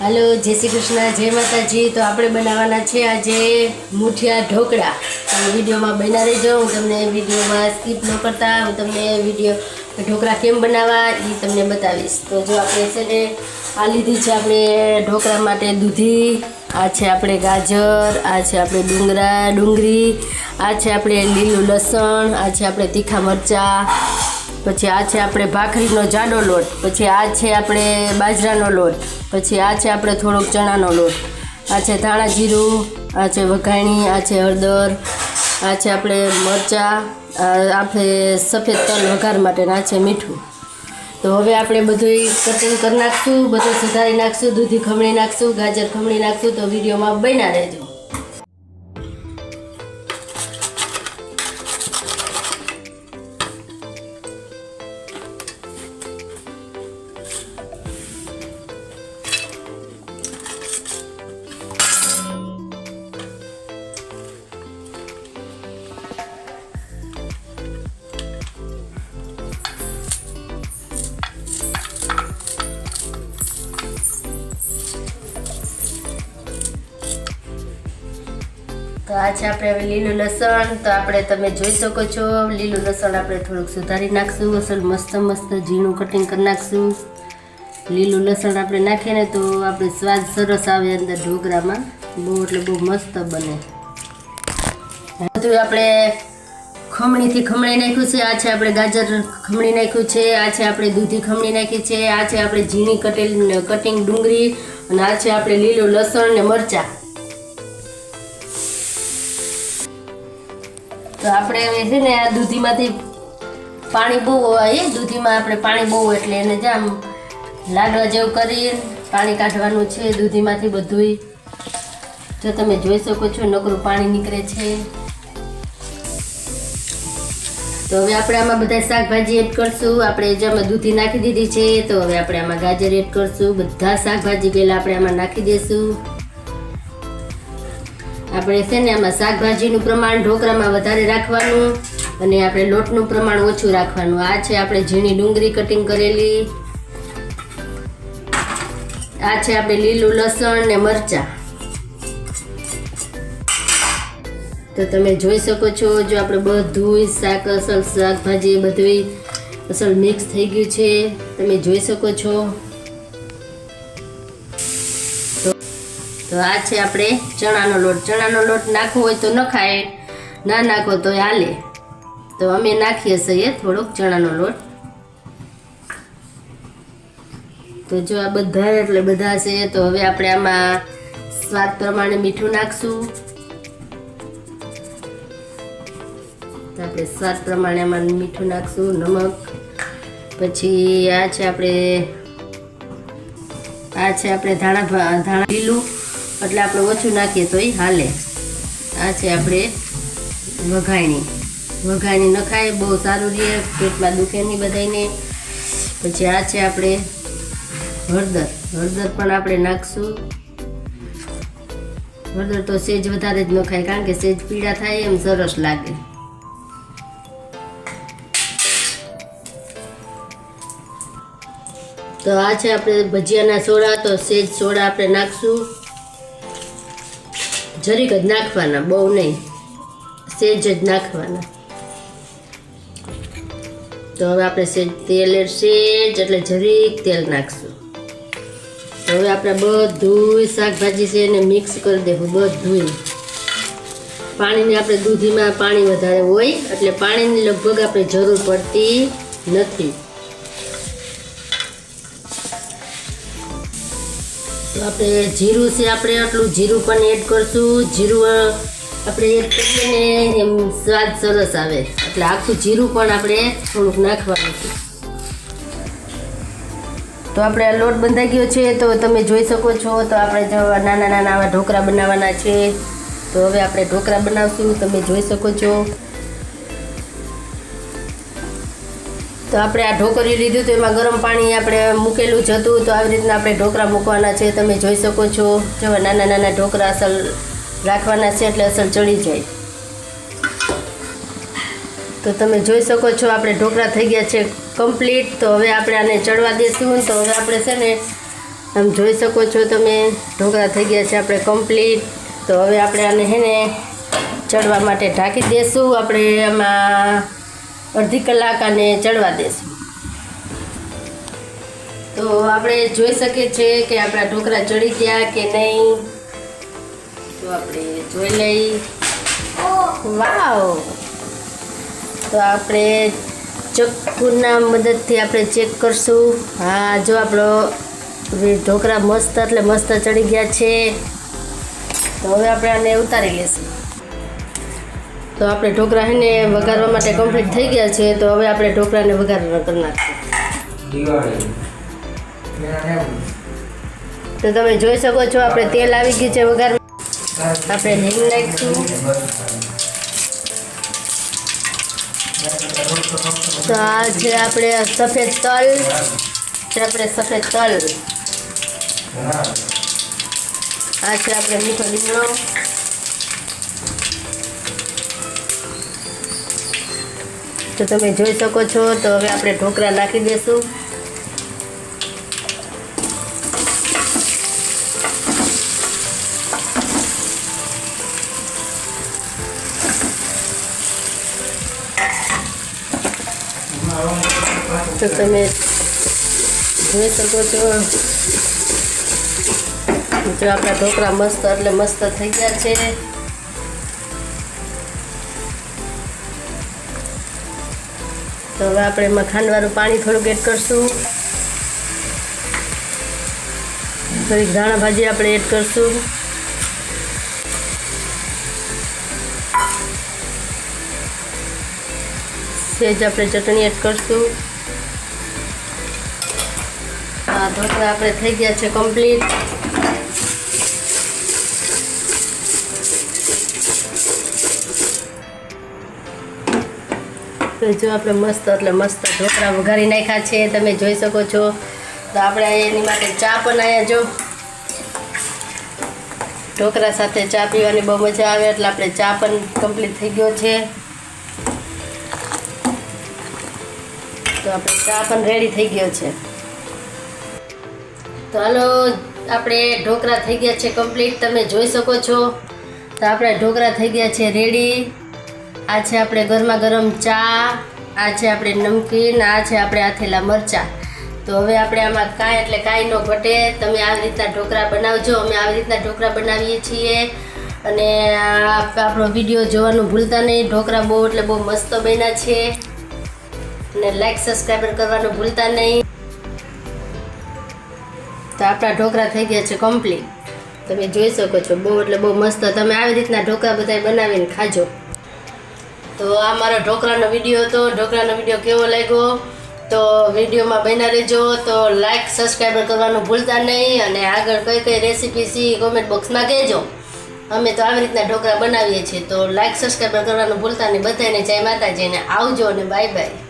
Hello जय श्री कृष्ण जय माताजी। तो આપણે બનાવવાના છે આજે મુઠિયા ઢોકળા। તમે વિડીયોમાં બના રહેજો। હું તમને વિડીયોમાં સ્કીપ ન કરતા હું તમને વિડીયો ઢોકળા કેમ બનાવવા એ તમને બતાવીશ। તો જો આપણે છે ને આ લીધી છે આપણે ઢોકળા માટે દૂધી, આ છે આપણે ગાજર, આ છે આપણે ડુંગળી, આ છે આપણે લીલું લસણ, આ છે આપણે તીખા મરચાં, પછી આ છે આપણે ભાખરીનો જાડો લોટ, પછી આ છે આપણે બાજરાનો લોટ, પછી આ છે આપણે થોડોક ચણાનો લોટ, આ છે ધાણા જીરું, આ છે વઘાણી, આ છે હળદર, આ છે આપણે મરચાં, આપણે સફેદ તલ વઘાર માટે, આ છે મીઠું। તો હવે આપણે બધું કટિંગ કરી નાખશું, બધું સુધારી નાખશું, દૂધી ખમણી નાખશું, ગાજર ખમણી નાખશું। તો વિડીયોમાં બન્યા રહેજો। તો આ છે આપણે હવે લીલું લસણ। તો આપણે તમે જોઈ શકો છો લીલું લસણ આપણે થોડુંક સુધારી નાખશું, અસલ મસ્ત ઝીણું કટિંગ કરી નાખશું। લીલું લસણ આપણે નાખીએ ને તો આપણે સ્વાદ સરસ આવે અંદર ઢોકળામાં, બહુ એટલે બહુ મસ્ત બને। બધું આપણે ખમણીથી ખમણી નાખ્યું છે, આ છે આપણે ગાજર ખમણી નાખ્યું છે, આ છે આપણે દૂધી ખમણી નાખી છે, આ છે આપણે ઝીણી કટિંગ ડુંગળી, અને આ છે આપણે લીલું લસણ ને મરચાં। તો આપણે હવે છે ને આ દૂધીમાંથી પાણી બહુ હોય, દૂધીમાં આપણે પાણી બહુ એટલે એને જ આમ લાડવા જેવું કરી પાણી કાઢવાનું છે દૂધીમાંથી બધુંય। જો તમે જોઈ શકો છો નકરું પાણી નીકળે છે। તો હવે આપણે આમાં બધા શાકભાજી એડ કરશું। આપણે જેમાં દૂધી નાખી દીધી છે તો હવે આપણે આમાં ગાજર એડ કરશું। બધા શાકભાજી પહેલાં આપણે આમાં નાખી દઈશું। આપણે છે ને આમાં શાકભાજીનું પ્રમાણ ઢોકળામાં વધારે રાખવાનું અને આપણે લોટનું પ્રમાણ ઓછું રાખવાનું। આ છે આપણે ઝીણી ડુંગળી કટિંગ કરેલી, આ છે આપણે લીલું લસણ ને મરચાં। તો તમે જોઈ શકો છો જો આપણે બધું શાકભાજી બધું અસલ મિક્સ થઈ ગયું છે, તમે જોઈ શકો છો। તો આ છે આપણે ચણાનો લોટ। ચણાનો લોટ નાખવો હોય તો નખાય, ના નાખો તો હાલે। તો અમે નાખીએ છીએ થોડોક ચણાનો લોટ। તો જો આ બધા એટલે બધા છે। તો હવે આપણે આમાં સ્વાદ પ્રમાણે મીઠું નાખશું। તો આપણે સ્વાદ પ્રમાણે આમાં મીઠું નાખશું, નમક, પછી આ છે આપણે ધાણા લીલું એટલે આપણે ઓછું નાખીએ તો એ હાલે। આ છે આપણે વઘાણી નખાય બહુ સારું રહે, પેટમાં દુખે નહીં બધાને। પછી આ છે આપણે હળદર પણ આપણે નાખશું। હળદર તો સેજ વધારે જ નખાય કારણ કે સેજ પીળા થાય એમ સરસ લાગે। તો આ છે આપણે ભજીયાના સોડા। તો સેજ સોડા આપણે નાખશું, જરીક જ નાખવાના, બહુ નહીં, સેજ જ નાખવાના। તો હવે આપણે તેલ એટલે જરીક તેલ નાખશું। તો હવે આપણે બધું શાકભાજી છે એને મિક્સ કરી દેવું બધું। પાણીની આપણે દૂધીમાં પાણી વધારે હોય એટલે પાણીની લગભગ આપણે જરૂર પડતી નથી। તો આપણે જીરું છે આપણે આટલું જીરું પણ એડ કરશું। જીરું આપણે એડ કરીએ ને એમ સ્વાદ સરસ આવે એટલે આખું જીરું પણ આપણે થોડુંક નાખવાનું છે। તો આપણે આ લોટ બંધાઈ ગયો છે તો તમે જોઈ શકો છો। તો આપણે જો નાના આવા ઢોકળા બનાવવાના છે। તો હવે આપણે ઢોકળા બનાવશું, તમે જોઈ શકો છો। તો આપણે આ ઢોકળિયું લીધું તો એમાં ગરમ પાણી આપણે મૂકેલું જ હતું। તો આવી રીતના આપણે ઢોકળા મૂકવાના છે, તમે જોઈ શકો છો। જો નાના ઢોકળા અસલ રાખવાના છે એટલે અસલ ચડી જાય। તો તમે જોઈ શકો છો આપણે ઢોકળા થઈ ગયા છે કમ્પ્લીટ। તો હવે આપણે આને ચડવા દઈશું। તો હવે આપણે છે ને આમ જોઈ શકો છો તમે ઢોકળા થઈ ગયા છે આપણે કમ્પ્લીટ. તો હવે આપણે આને હે ને ચડવા માટે ઢાંકી દઈશું. આપણે આમાં અડધી કલાક આને ચડવા દઈશું. તો આપણે જોઈ શકીએ છીએ કે આપણા ઢોકળા ચડી ગયા કે નહીં. તો આપણે જોઈ લઈ. વાવ! તો આપણે ચક્કુના મદદથી આપણે ચેક કરશું. હા, જો આપણો ઢોકળા મસ્ત એટલે મસ્ત ચડી ગયા છે. તો હવે આપણે આને ઉતારી લઈશું. તો આપણે ઢોકળા હે ને વઘારવા માટે કમ્પ્લીટ થઈ ગયા છે. તો હવે આપણે ઢોકળાને વઘાર કરી નાખીશું. તો તમે જોઈ શકો છો આપણે તેલ આવી ગયું છે વઘાર. આપણે હિંગ નાખીશું. તો આ છે આપણે સફેદ તલ. સફેદ તલ. આ છે આપણે મીઠો લીમડો. તો તમે જોઈ શકો છો. તો હવે આપણે ઢોકળા નાખી દઈશું. તો તમે જોઈ શકો છો જો આપણા ઢોકળા મસ્ત એટલે મસ્ત થઈ ગયા છે. તો હવે આપણે એમાં ખાંડવાળું પાણી થોડુંક એડ કરશું. થોડીક ધાણા ભાજી આપણે એડ કરશું. સેજ આપણે ચટણી એડ કરશું. આ ઢોકળા આપણે થઈ ગયા છે કમ્પ્લીટ. તો જો આપણે મસ્ત એટલે મસ્ત ઢોકળા વઘારી નાખ્યા છે. તમે જોઈ શકો છો. તો આપણે એની માટે ચા પણ આવ્યા. જો ઢોકળા સાથે ચા પીવાની બહુ મજા આવે એટલે આપણે ચા પણ કમ્પ્લીટ થઈ ગયો છે. તો આપણે ચા પણ રેડી થઈ ગયો છે. તો હાલો આપણે ઢોકળા થઈ ગયા છે કમ્પ્લીટ. તમે જોઈ શકો છો. તો આપણે ઢોકળા થઈ ગયા છે રેડી. આ છે આપણે ગરમા ગરમ ચા. આ છે આપણે નમકીન. આ છે આપણે આથેલા મરચાં. તો હવે આપણે આમાં કાંઈ એટલે કાંઈ ન ઘટે. તમે આવી રીતના ઢોકળા બનાવજો. અમે આવી રીતના ઢોકળા બનાવીએ છીએ. અને આપણો વિડીયો જોવાનું ભૂલતા નહીં. ઢોકળા બહુ એટલે બહુ મસ્ત બન્યા છે. અને લાઈક સબસ્ક્રાઈબર કરવાનું ભૂલતા નહીં. તો આપણા ઢોકળા થઈ ગયા છે કમ્પ્લીટ. તમે જોઈ શકો છો બહુ એટલે બહુ મસ્ત. તમે આવી રીતના ઢોકળા બધા બનાવીને ખાજો. તો આ મારો ઢોકળાનો વિડીયો હતો. ઢોકળાનો વિડીયો કેવો લાગ્યો તો વિડીયોમાં બન્યા રહેજો. તો લાઈક સબસ્ક્રાઈબર કરવાનું ભૂલતા નહીં. અને આગળ કઈ કઈ રેસીપી સી કોમેન્ટ બોક્સમાં કહેજો. અમે તો આવી રીતના ઢોકળા બનાવીએ છીએ. તો લાઈક સબસ્ક્રાઈબર કરવાનું ભૂલતા નહીં. બધાને જય માતાજીને આવજો અને બાય બાય.